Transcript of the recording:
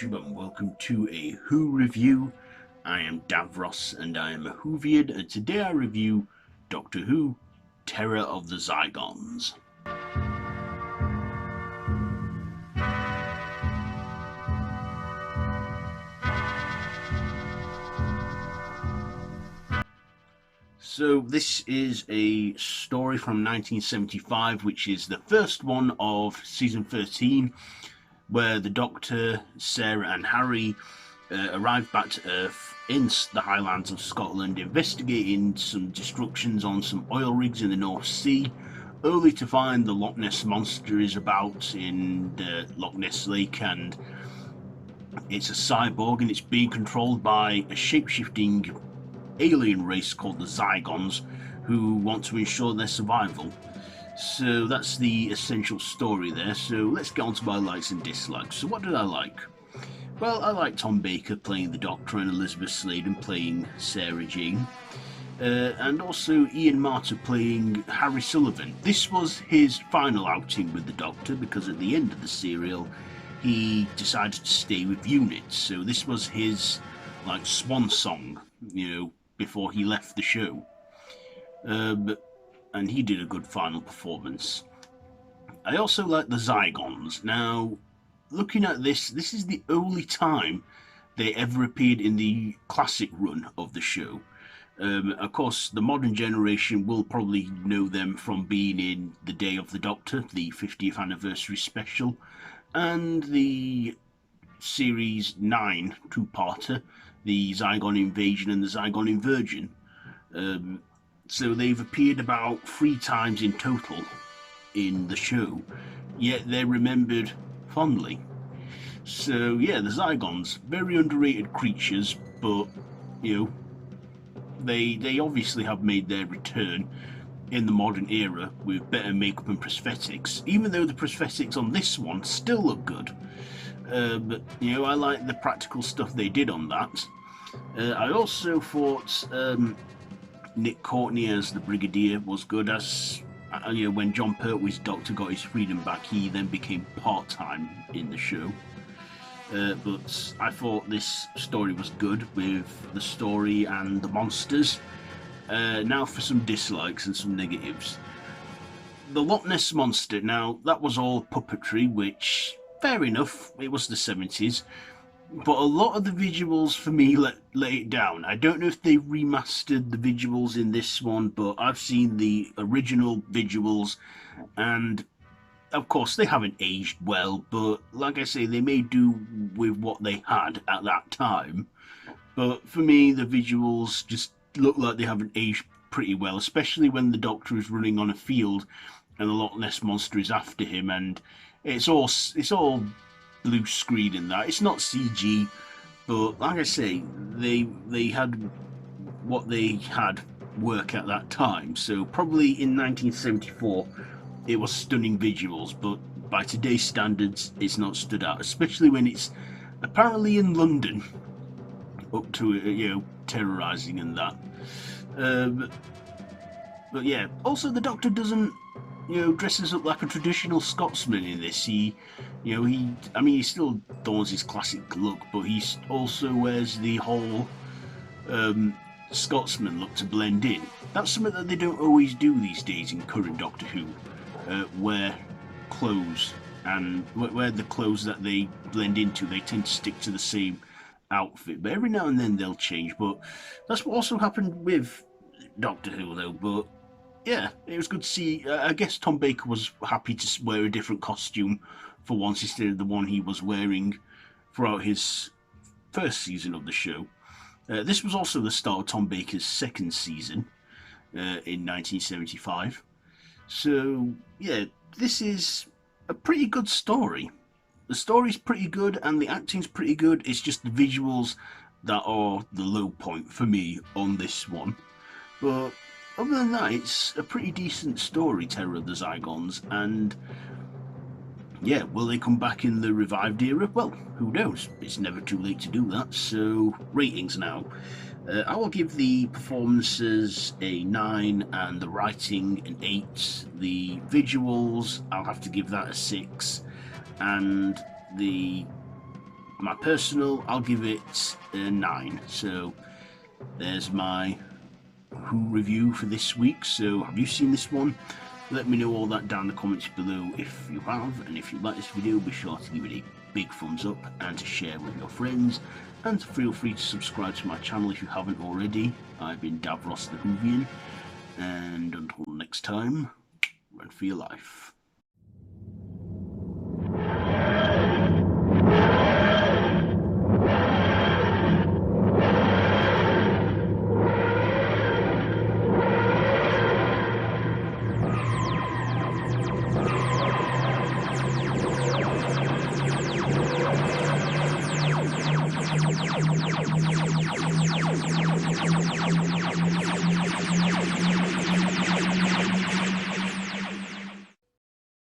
YouTube and welcome to a Who review. I am Davros and I am a Whovian, and today I review Doctor Who, Terror of the Zygons. So this is a story from 1975, which is the first one of season 13, where the Doctor, Sarah and Harry arrive back to Earth in the Highlands of Scotland, investigating some destructions on some oil rigs in the North Sea, only to find the Loch Ness Monster is about in the Loch Ness Lake, and it's a cyborg and it's being controlled by a shape-shifting alien race called the Zygons, who want to ensure their survival. So that's the essential story there. So let's get on to my likes and dislikes. So what did I like? Well, I like Tom Baker playing the Doctor and Elisabeth Sladen playing Sarah Jane. And also Ian Marter playing Harry Sullivan. This was his final outing with the Doctor, because at the end of the serial he decided to stay with U.N.I.T. So this was his like swan song, before he left the show. And he did a good final performance. I also like the Zygons. Now, looking at this is the only time they ever appeared in the classic run of the show. Of course, the modern generation will probably know them from being in The Day of the Doctor, the 50th anniversary special, and the Series 9 two-parter, the Zygon Invasion and the Zygon Inversion. So they've appeared about 3 times in total in the show, yet they're remembered fondly. So yeah, the Zygons, very underrated creatures, but they obviously have made their return in the modern era with better makeup and prosthetics, even though the prosthetics on this one still look good. But I like the practical stuff they did on that. I also thought Nick Courtney as the Brigadier was good. As when John Pertwee's Doctor got his freedom back, he then became part-time in the show. But I thought this story was good with the story and the monsters. Now for some dislikes and some negatives. The Loch Ness Monster, now that was all puppetry, which fair enough, it was the 70s, but a lot of the visuals for me let it down. I don't know if they remastered the visuals in this one, but I've seen the original visuals, and of course they haven't aged well, but like I say, they may do with what they had at that time. But for me, the visuals just look like they haven't aged pretty well, especially when the Doctor is running on a field and the Loch Ness Monster is after him, and it's all blue screen in that. It's not CG, but like I say, they had what they had work at that time. So probably in 1974 it was stunning visuals, but by today's standards it's not stood out, especially when it's apparently in London, up to terrorizing and that. But yeah, also the Doctor doesn't dresses up like a traditional Scotsman in this. He still adorns his classic look, but he also wears the whole Scotsman look to blend in. That's something that they don't always do these days in current Doctor Who. Wear clothes, and wear the clothes that they blend into, they tend to stick to the same outfit. But every now and then they'll change. But that's what also happened with Doctor Who, though. But yeah, it was good to see. I guess Tom Baker was happy to wear a different costume for once instead of the one he was wearing throughout his first season of the show. This was also the start of Tom Baker's second season in 1975. So yeah, this is a pretty good story. The story's pretty good and the acting's pretty good. It's just the visuals that are the low point for me on this one. But other than that, it's a pretty decent story, Terror of the Zygons, and yeah, will they come back in the revived era? Well, who knows? It's never too late to do that. So, ratings now. I will give the performances a 9 and the writing an 8. The visuals, I'll have to give that a 6. And the my personal, I'll give it a 9. So there's my Who review for this week. So have you seen this one? Let me know all that down in the comments below if you have, and if you like this video, be sure to give it a big thumbs up and to share with your friends, and feel free to subscribe to my channel if you haven't already. I've been Davros the Whovian, and until next time, run for your life.